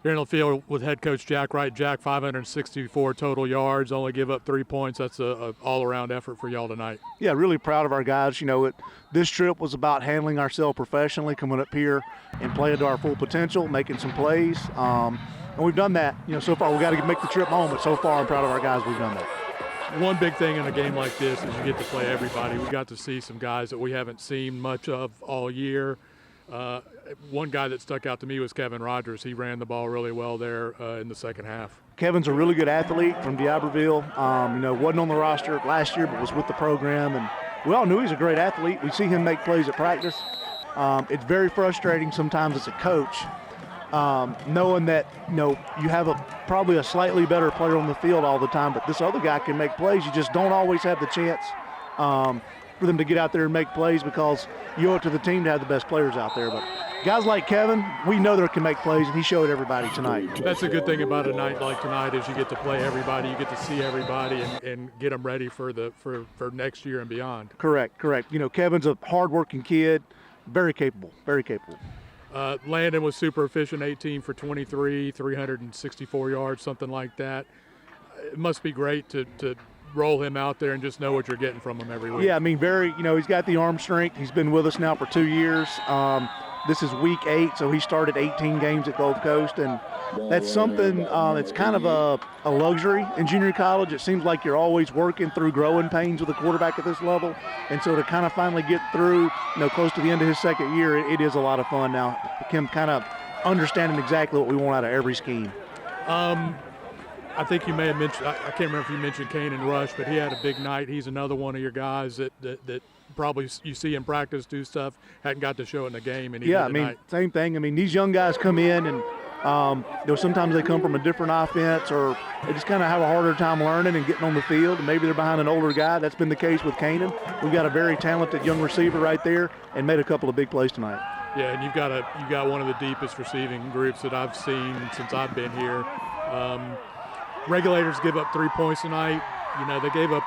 Here in the field with head coach Jack Wright. Jack, 564 total yards, only give up 3 points. That's a all-around effort for y'all tonight. Yeah, really proud of our guys. This trip was about handling ourselves professionally, coming up here and playing to our full potential, making some plays. And we've done that. So far we got to make the trip home, but so far I'm proud of our guys. We've done that. One big thing in a game like this is you get to play everybody. We got to see some guys that we haven't seen much of all year. One guy that stuck out to me was Kevin Rogers. He ran the ball really well there in the second half. Kevin's a really good athlete from D'Iberville. Wasn't on the roster last year, but was with the program, and we all knew he's a great athlete. We see him make plays at practice. It's very frustrating sometimes as a coach, knowing that you have probably a slightly better player on the field all the time, but this other guy can make plays. You just don't always have the chance for them to get out there and make plays because you owe it to the team to have the best players out there. But guys like Kevin, we know they can make plays, and he showed everybody tonight. That's a good thing about a night like tonight is you get to play everybody, you get to see everybody, and get them ready for next year and beyond. Correct. Kevin's a hard-working kid, very capable, very capable. Landon was super efficient, 18 for 23, 364 yards, something like that. It must be great to roll him out there and just know what you're getting from him every week. Yeah, he's got the arm strength. He's been with us now for 2 years. This is week 8, so he started 18 games at Gulf Coast, and that's something it's kind of a luxury in junior college. It seems like you're always working through growing pains with a quarterback at this level, and so to kind of finally get through, close to the end of his second year, it is a lot of fun now. Him kind of understanding exactly what we want out of every scheme. I think you may have mentioned, I can't remember if you mentioned Kanan Rush, but he had a big night. He's another one of your guys that probably you see in practice do stuff, hadn't got to show it in the game. And Same thing. These young guys come in and sometimes they come from a different offense or they just kind of have a harder time learning and getting on the field, and maybe they're behind an older guy. That's been the case with Kanan. We've got a very talented young receiver right there and made a couple of big plays tonight. Yeah, and you've got one of the deepest receiving groups that I've seen since I've been here. Regulators give up 3 points tonight. They gave up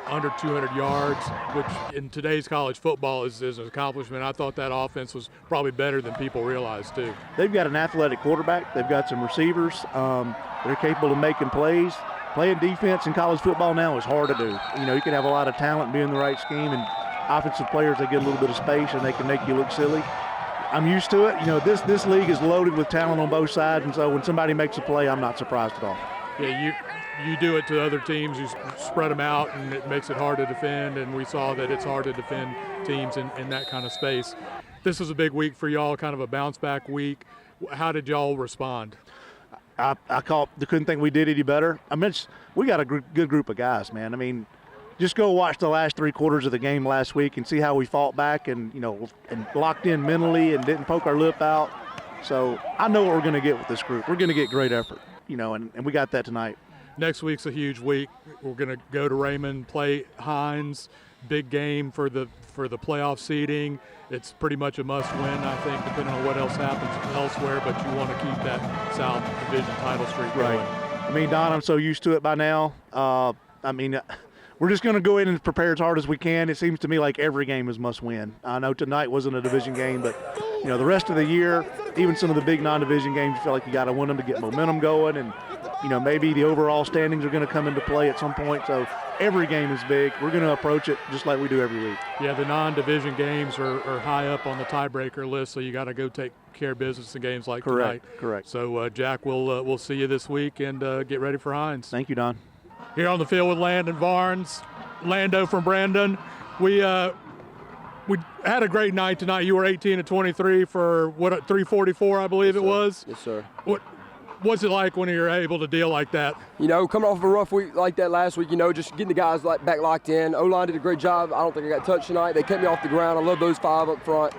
under 200 yards, which in today's college football is an accomplishment. I thought that offense was probably better than people realized, too. They've got an athletic quarterback. They've got some receivers. They're capable of making plays. Playing defense in college football now is hard to do. You can have a lot of talent, be in the right scheme, and offensive players, they get a little bit of space, and they can make you look silly. I'm used to it. This league is loaded with talent on both sides, and so when somebody makes a play, I'm not surprised at all. Yeah, you do it to other teams. You spread them out, and it makes it hard to defend, and we saw that it's hard to defend teams in that kind of space. This was a big week for y'all, kind of a bounce-back week. How did y'all respond? I couldn't think we did any better. We got a good group of guys, man. Just go watch the last 3 quarters of the game last week and see how we fought back and locked in mentally and didn't poke our lip out. So I know what we're going to get with this group. We're going to get great effort, and we got that tonight. Next week's a huge week. We're going to go to Raymond, play Hines, big game for the playoff seeding. It's pretty much a must-win, I think, depending on what else happens elsewhere, but you want to keep that South Division title streak going. Right. Don, I'm so used to it by now. We're just going to go in and prepare as hard as we can. It seems to me like every game is must-win. I know tonight wasn't a division game, but the rest of the year, even some of the big non-division games, you feel like you got to win them to get momentum going, and maybe the overall standings are going to come into play at some point. So every game is big. We're going to approach it just like we do every week. Yeah, the non-division games are high up on the tiebreaker list, so you got to go take care of business in games like tonight. Correct. So Jack, we'll see you this week, and get ready for Hines. Thank you, Don. Here on the field with Landon Varnes, Lando from Brandon. We had a great night tonight. You were 18 to 23 for 344, I believe it was. Yes, sir. What's it like when you're able to deal like that? Coming off of a rough week like that last week, just getting the guys back locked in. O-line did a great job. I don't think I got touched tonight. They kept me off the ground. I love those 5 up front.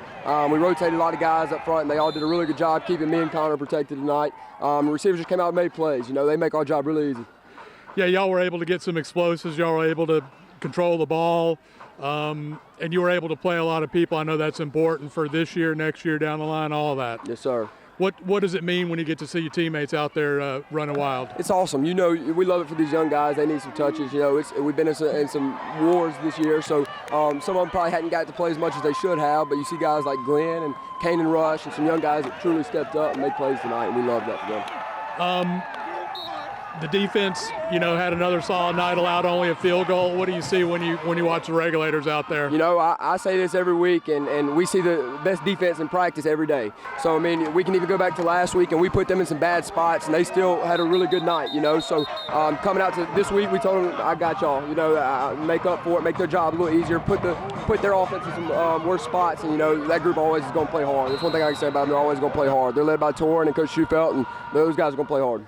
We rotated a lot of guys up front, and they all did a really good job keeping me and Connor protected tonight. Receivers just came out and made plays. They make our job really easy. Yeah, y'all were able to get some explosives. Y'all were able to control the ball, and you were able to play a lot of people. I know that's important for this year, next year, down the line, all that. Yes, sir. What does it mean when you get to see your teammates out there running wild? It's awesome. You know, we love it for these young guys. They need some touches. You know, we've been in some wars this year, so some of them probably hadn't got to play as much as they should have, but you see guys like Glenn and Kane and Rush and some young guys that truly stepped up and made plays tonight, and we love that for them. The defense, you know, had another solid night, allowed only a field goal. What do you see when you watch the Regulators out there? You know, I say this every week, and we see the best defense in practice every day. So, I mean, we can even go back to last week, and we put them in some bad spots, and they still had a really good night, you know. So, coming out to this week, we told them, I got y'all, you know, make up for it, make their job a little easier, put their offense in some worse spots, and, you know, that group always is going to play hard. That's one thing I can say about them. They're always going to play hard. They're led by Taurean and Coach Schufelt, and those guys are going to play hard.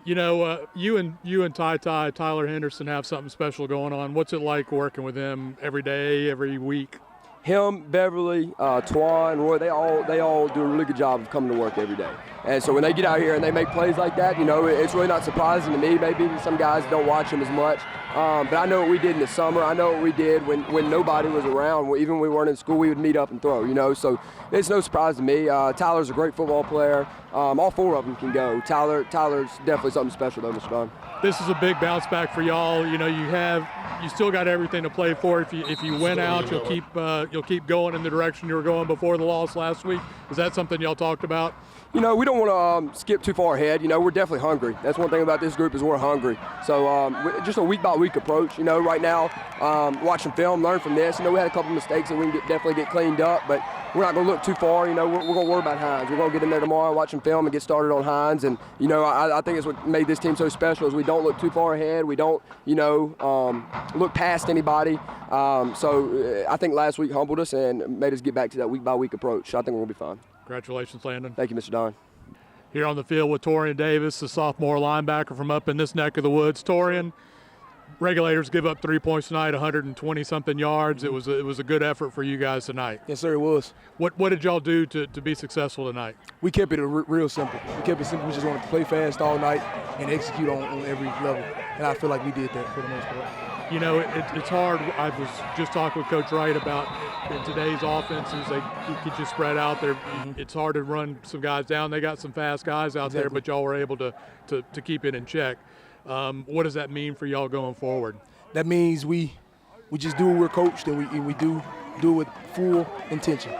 You know, you and Tyler Henderson have something special going on. What's it like working with him every day, every week? Him, Beverly, Twan, Roy, they all do a really good job of coming to work every day. And so when they get out here and they make plays like that, you know, it's really not surprising to me. Maybe some guys don't watch them as much. But I know what we did in the summer. I know what we did when nobody was around. Even when we weren't in school, we would meet up and throw, you know. So it's no surprise to me. Tyler's a great football player. All four of them can go. Tyler's definitely something special, though, Mr. Don. This is a big bounce back for y'all. You know, you still got everything to play for. If you win out, you'll keep going in the direction you were going before the loss last week. Is that something y'all talked about? You know, we don't want to skip too far ahead. You know, we're definitely hungry. That's one thing about this group is we're hungry. So just a week-by-week approach. You know, right now, watching film, learn from this. You know, we had a couple mistakes that we can definitely get cleaned up, but we're not going to look too far. You know, we're going to worry about Hines. We're going to get in there tomorrow, watch some film, and get started on Hines. And, you know, I think it's what made this team so special is we don't look too far ahead. We don't, you know, look past anybody. So I think last week humbled us and made us get back to that week-by-week approach. So I think we're going to be fine. Congratulations, Landon. Thank you, Mr. Don. Here on the field with Taurean Davis, the sophomore linebacker from up in this neck of the woods. Taurean, Regulators give up 3 points tonight, 120-something yards. It was a good effort for you guys tonight. Yes, sir, it was. What did y'all do to be successful tonight? We kept it real simple. We kept it simple. We just wanted to play fast all night and execute on every level. And I feel like we did that for the most part. You know, it's hard. I was just talking with Coach Wright about in today's offenses, they get you spread out there. It's hard to run some guys down. They got some fast guys out there, but y'all were able to keep it in check. What does that mean for y'all going forward? That means we just do what we're coached, and we do it with full intention.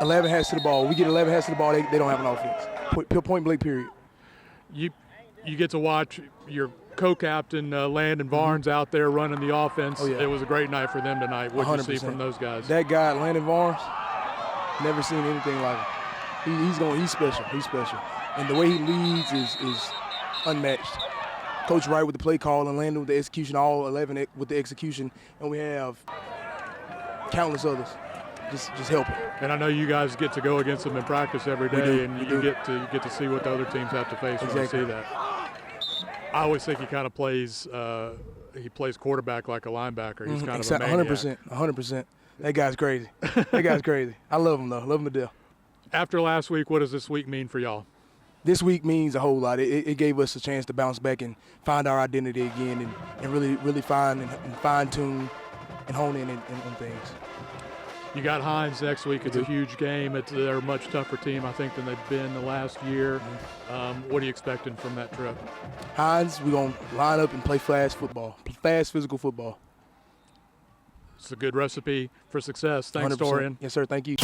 11 hands to the ball. We get 11 hands to the ball, they don't have an offense. Point blank, period. You get to watch your co-captain Landon Varnes out there running the offense. Oh, yeah. It was a great night for them tonight. What did you see from those guys? That guy, Landon Varnes, never seen anything like him. He's special. He's special. And the way he leads is unmatched. Coach Wright with the play call and Landon with the execution, all 11 with the execution, and we have countless others just helping. And I know you guys get to go against them in practice every day, and you get to see what the other teams have to face when you see that. I always think he kind of plays quarterback like a linebacker. He's kind of a maniac. 100%. That guy's crazy. That guy's crazy. I love him, though. Love him to death. After last week, what does this week mean for y'all? This week means a whole lot. It gave us a chance to bounce back and find our identity again and really find and fine-tune and hone in on things. You got Hines next week. It's a huge game. They're a much tougher team, I think, than they've been the last year. What are you expecting from that trip? Hines, we're going to line up and play fast football, fast physical football. It's a good recipe for success. Thanks, 100%. Taurean. Yes, sir. Thank you.